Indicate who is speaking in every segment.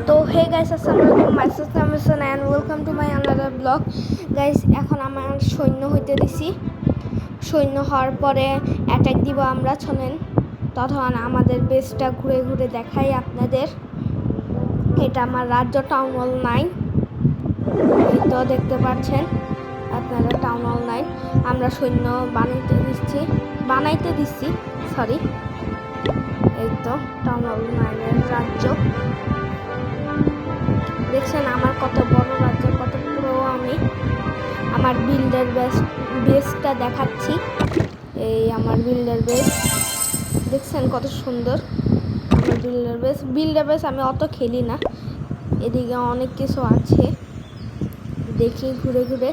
Speaker 1: তো হে গাইস, আসসালামু আলাইকুম, myself Namisan and welcome to my another blog. Guys, এখন আমার সৈন্য হইতে দিছি। সৈন্য হওয়ার পরে অ্যাটাক দিব আমরা। শোনেন, তখন আমাদের বেসটা ঘুরে ঘুরে দেখাই আপনাদের। এটা আমার রাজ্য, টাউন হল 9। এই তো দেখতে পাচ্ছেন আপনারা, টাউন হল 9। আমরা সৈন্য বানাইতে দিচ্ছি সরি। এই তো টাউন হল 9-এর রাজ্য দেখছেন। আমার কত বড় রাজ্য, কত পুরো। আমি আমার বিল্ডার বেসটা দেখাচ্ছি। এই আমার বিল্ডার বেস দেখছেন কত সুন্দর। আমার বিল্ডার বেস আমি অত খেলি না, এদিকে অনেক কিছু আছে দেখি ঘুরে ঘুরে।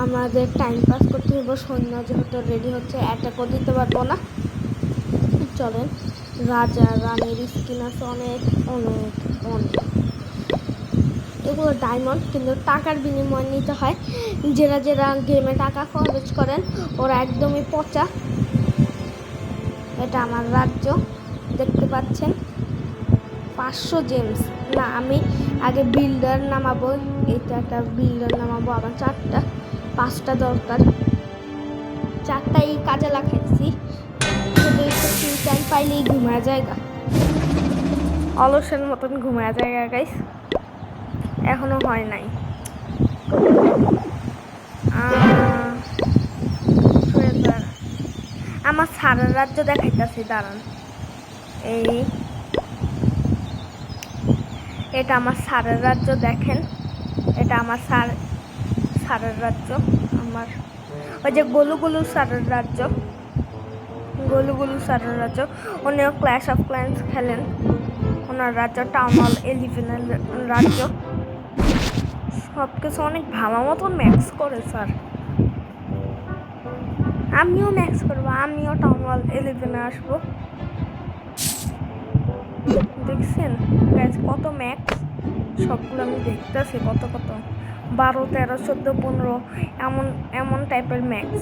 Speaker 1: আমাদের টাইম পাস করতে হবে। সৈন্য যেহেতু রেডি হচ্ছে, অ্যাটাকও দিতে পারবো না। চলেন, রাজা রানীর স্কিন আছে অনেক অনেক অনেক। এগুলো ডায়মন্ড, কিন্তু টাকার বিনিময়ে নিতে হয়। যারা গেমে টাকা খরচ করেন ওরা একদমই পচা। এটা আমার রাজ্য দেখতে পাচ্ছেন। 500 জেমস না, আমি আগে বিল্ডার নামাবো। এটা একটা বিল্ডার নামাবো, আবার 5টা দরকার। 4টাই কাজে লাগাইছি। টাইম পাইলেই ঘুমায় জায়গা, অলসের মতন ঘুমায় জায়গা গাইস। এখনো হয় নাই। আমার সারা রাজ্য দেখাইতেছি, দাঁড়ান। এটা আমার সারা রাজ্য দেখেন। এটা আমার সারা রাজ্য। আমার ওই যে গোলু সারা রাজ্য, গোলু সারা রাজ্য। উনিও ক্ল্যাশ অফ ক্ল্যান্স খেলেন। ওনার রাজ্য টাউন হল 11-এর রাজ্য। সব কিছু অনেক ভালো মতন ম্যাক্স করে স্যার। আমিও ম্যাক্স করবো, আমিও টাউন হল 11-এ আসবো। দেখছেন গাইজ কত ম্যাক্স, সবগুলো আমি দেখতেছি কত 12, 13, 14, 15 এমন টাইপের ম্যাক্স।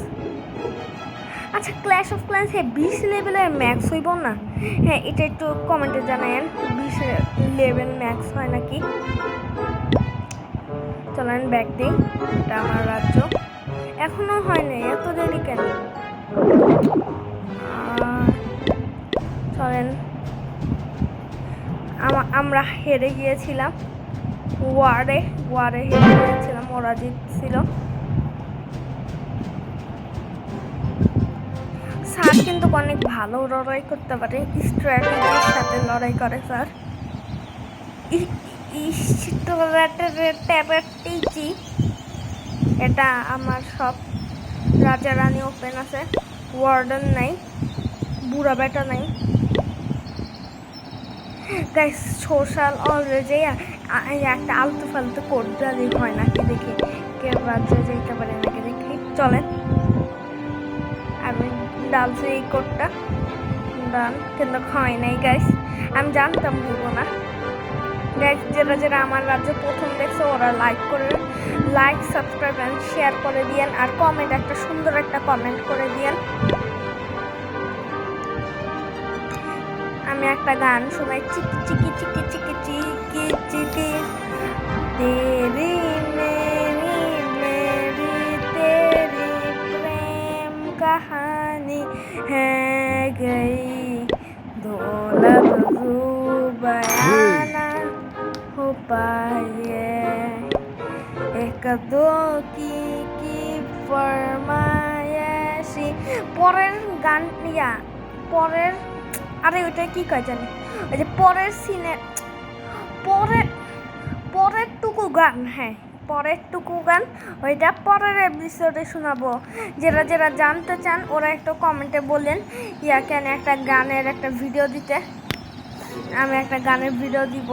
Speaker 1: আচ্ছা, ক্ল্যাশ অফ ক্ল্যান্স 20 লেভেলের ম্যাক্স হইব না? হ্যাঁ, এটা একটু কমেন্টে জানায়েন 20 লেভেল ম্যাক্স হয় নাকি। চলেন ব্যাক দিই। এটা আমার রাজ্য, এখনো হয় না, এত দেরি কেন? চলেন, আমরা হেরে গিয়েছিলাম ওয়ারে হেরে গিয়েছিলাম, ওরা জিতছিল। স্যার কিন্তু অনেক ভালো লড়াই করতে পারে, স্ট্র্যাটেজির সাথে লড়াই করে স্যার। এটা আমার সব রাজা রানী ওপেন আছে, ওয়ার্ডেন নাই, বুড়া বেটা নাই। গাইস, সোশ্যাল অলরেডি একটা আলতু ফালতু কোড দিলে হয় নাকি দেখি, কেউ রাজ্যে যেতে পারে নাকি দেখি। চলেন, আমি ডালছি এই কোডটা, ডান, কিন্তু হয় নাই গাইস। আমি জানতাম ভুলবো না গাইস। যারা আমার রাজ্য প্রথম দেখছো ওরা লাইক সাবস্ক্রাইব অ্যান্ড শেয়ার করে দিয়েন, আর কমেন্ট, একটা সুন্দর একটা কমেন্ট করে দিয়েন। আমি একটা গান শোনাই, চিকি চিকি চিকি চিকি চিকি চিকি, তেরি মেরি মেরি তেরি প্রেম कहानी है गई, दौलत बयाना हो पाए, एक दो की फरमाइशी। পরের গান পরের, আরে ওইটা কি কয় জানি, ওই যে পরের সিনে পরের টুকু গান, হ্যাঁ পরের টুকু গান, ওইটা পরের এপিসোডে শোনাবো। যারা জানতে চান ওরা একটু কমেন্টে বলেন কেন একটা গানের একটা ভিডিও দিতে। আমি একটা গানের ভিডিও দিব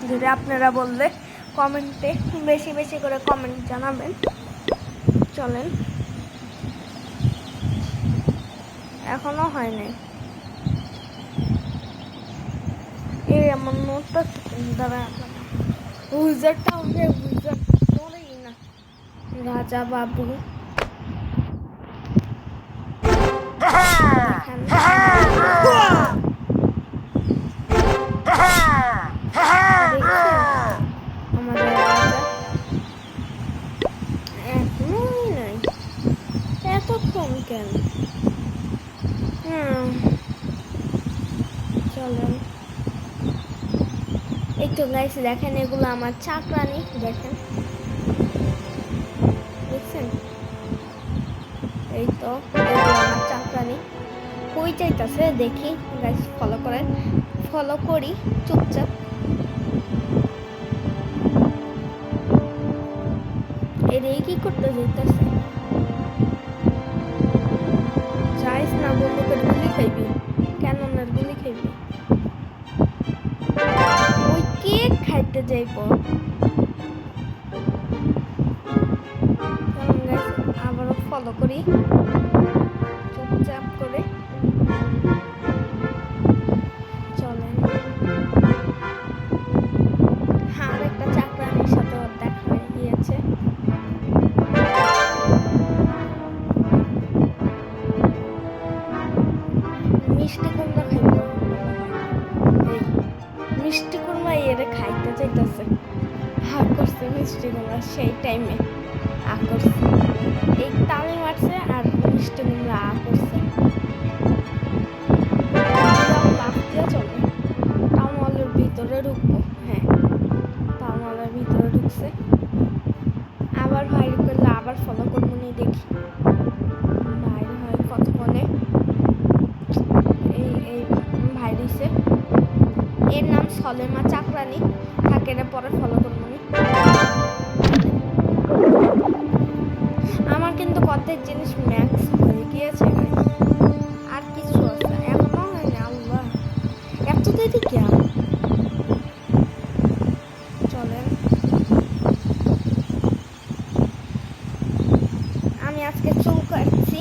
Speaker 1: যদি আপনারা বললে কমেন্টে বেশি বেশি করে কমেন্ট জানাবেন। চলেন, এখনো হয় নাই। এই আমার নোটটা দ্বারা উইজারটা হবে, উইজার পড়েই না। রাজা বাবু এই তো গাইস দেখেন এগুলো আমার চাকরানি দেখেন দেখছেন এই তো এগুলো আমার চাকরানি কই চাইতেছে দেখি গাইস ফলো করেন ফলো করি চুপচাপ এর কি করতে যাইতেছে যাইস না বন্ধু করে গুলি খাইবি কেন না গুলি খাইবি ওই কেক খাইতে যাইব আবারও ফলো করি চুপচাপ করে চলেন আর একটা চাকরানির সাথে দেখা হয়ে গিয়েছে মিষ্টি কুমড়া খাইব এই মিষ্টি কুমড়া এরে খাইতে চাইতেছে হাঁ করছে মিষ্টি কুমড়া সেই টাইমে আ করছে এই তালে মারছে আর মিষ্টি কুমড়া আ করছে লাফ দিয়ে চলে টাউন হলের ভিতরে ঢুকবো হ্যাঁ টাউন হলের ভিতরে ঢুকছে আবার ভাই করলে আবার ফলো করবো নি দেখি ভাই হয় কত বলে এই ভাই দিছে এর নাম সলেমা চাকরানি থাকে না পরে ফলো করবো নি আমার কিন্তু কত জিনিস ম্যাক্স হয়ে গিয়েছে আর কিছু আছে এখনো হয়নি আল্লাহ এত দেরি কেন চলেন আমি আজকে চুল কাটছি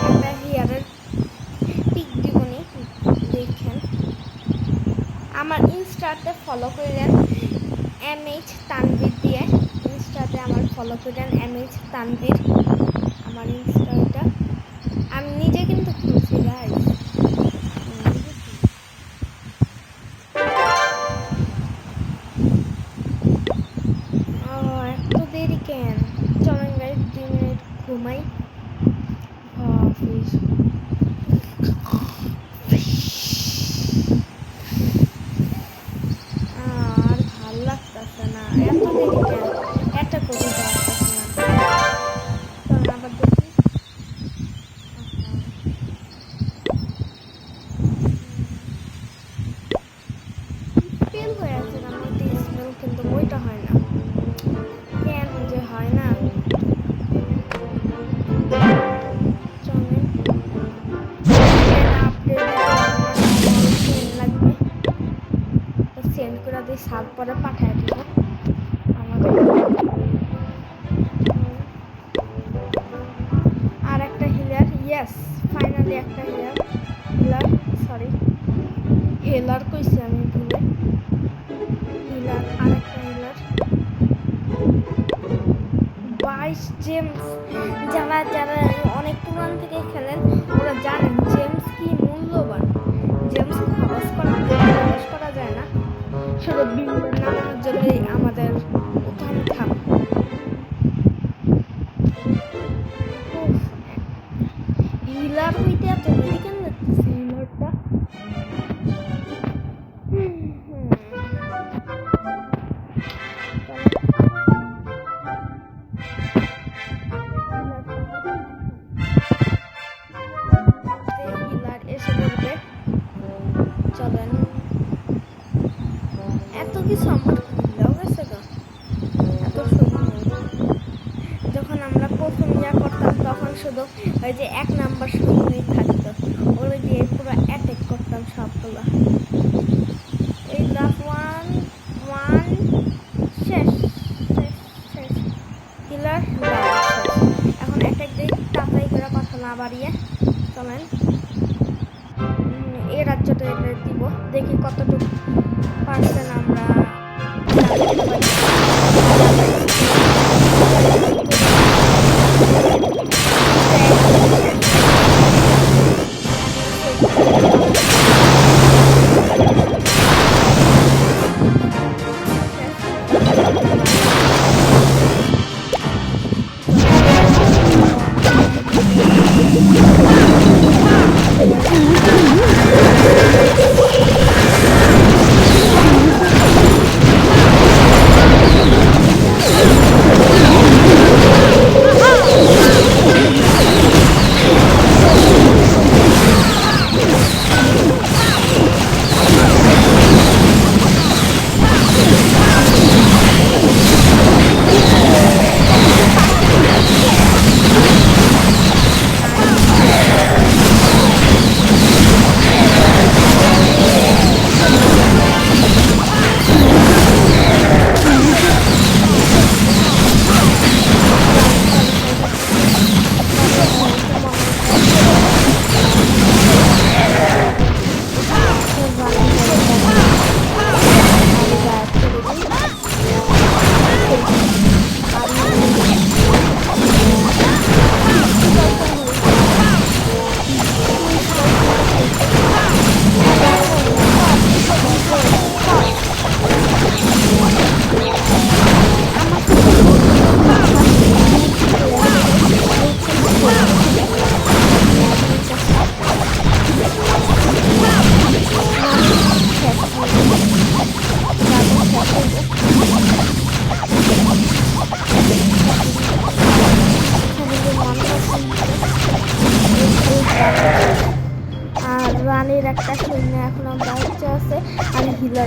Speaker 1: একটা হেয়ারের পিক দিবনি দেখেন আমার ইনস্টাতে ফলো করেন MH তানভীর দিয়ে ইনস্টাতে আমার ফলো করেন MH তানভীর আমার ইনস্টাটা আমি নিজে কিন্তু খুলছি গাইস এত দেরি কেন চলেন গাইস 2 মিনিট ঘুমাই অফিস আর ভাল লাগতেছে না এত দেরি কেন একটা কবিতা আসতেছে না চলেন আবার দেখি স্পেল হয়ে আছে না মধ্যে স্পেল কিন্তু ওইটা হয় না কেন যে হয় না চলেন লাগবে সেন্ড করে দিয়ে সাত পরে পাঠায় দিব আমাদের আর একটা হিলার ইয়েস ফাইনালি একটা হিলার সরি হেলার কইছি আমি ভুলে হিলার আর একটা হিলার 22 জেমস যারা যারা অনেক পুরান থেকে খেলেন ওরা জানেন জেমস কি মূল্যবান জেমস খরচ করা যায় না শুধু বিল্ডের নামানোর জন্যই আমাদের উঠান থাম হিলার হইতে এত দেরি কেন লাগতেছে হিলারটা হিলার এসে বলবে চলেন এত কিছু আমার ভুলেও গেছে গো এত যখন আমরা প্রথম ইয়া করতাম তখন শুধু ওই যে 1 নাম্বার সৈন্যই থাকতো ওরা দিয়ে পুরো অ্যাটাক করতাম সবগুলো এই লাভ ওয়ান শেষ হিলার এখন অ্যাটাক দিয়ে তাড়াতাড়ি করে কথা না বাড়িয়ে চলেন এই রাজ্যটা দিব দেখি কতটুকু পারছেন আমরা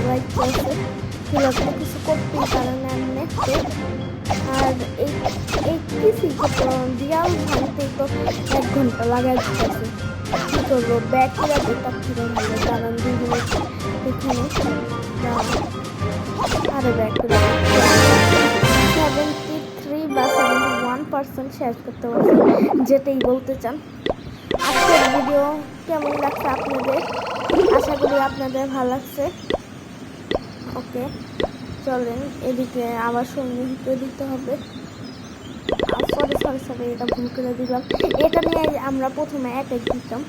Speaker 1: দাঁড়াইতে আছে, খেলাধুলা কিছু করতেই পারে না এমনিতে। আর এই কৃষি বিড়াল ভাঙতেই তো 1 ঘন্টা লাগাই দিতেছে। কী করবো, ব্যাটারিরা তার থেকে ভালো, কারণ 2 মিনিট এখানে আরো ব্যাটারি 73 বা 71% শেয়ার করতে পারছি, যেটাই বলতে চান। আজকের ভিডিও কেমন লাগছে আপনাদের? আশা করি আপনাদের ভালো লাগছে। ওকে, চলেন এদিকে আবার সন্নিহিত দিতে হবে। সরি এটা ভুল করে দিলাম। এটা নিয়ে আমরা প্রথমে অ্যাটাক দিতাম,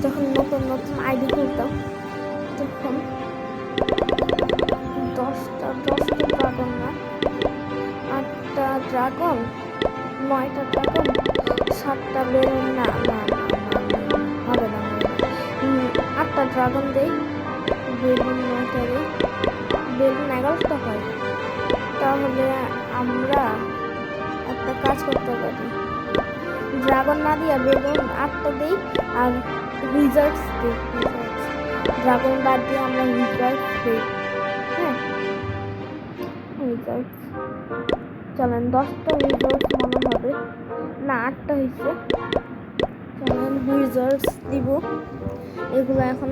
Speaker 1: যখন নতুন নতুন আইডি খুলতাম, তখন 10টা ড্রাগন না, 8টা ড্রাগন, 9টা ড্রাগন, 7টা বেলুন, না হবে না, 8টা ড্রাগন দেই, বেলুন 9টা দেই, বেলুন 11টা হয়। তাহলে আমরা একটা কাজ করতে পারি, ড্রাগন না দিয়ে বেলুন 8টা দিই আর উইজার্ডস দিই। ড্রাগন বাদ দিয়ে আমরা উইজার্ডস দিই। হ্যাঁ, উইজার্ডস, চলেন 10টা উইজার্ডস মনে হবে, না 8টা হয়েছে। চলেন উইজার্ডস দিব। এগুলো এখন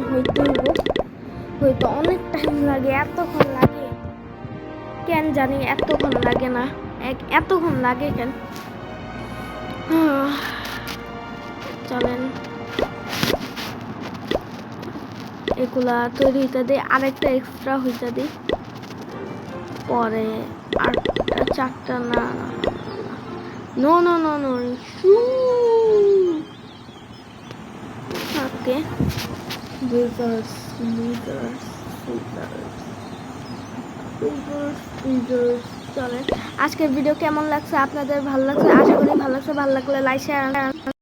Speaker 1: হয়তো অনেক টাইম লাগে, এতক্ষণ লাগে কেন জানি, এতক্ষণ লাগে না, এতক্ষণ লাগে কেন। চলেন এগুলা তৈরি হইতে দিই, আরেকটা এক্সট্রা হইতে দিই, পরে 8টা 4টা, না নো ওকে। চলেন আজকের ভিডিও কেমন লাগছে আপনাদের? ভালো লাগছে আশা করি, ভালো লাগলে লাইক শেয়ার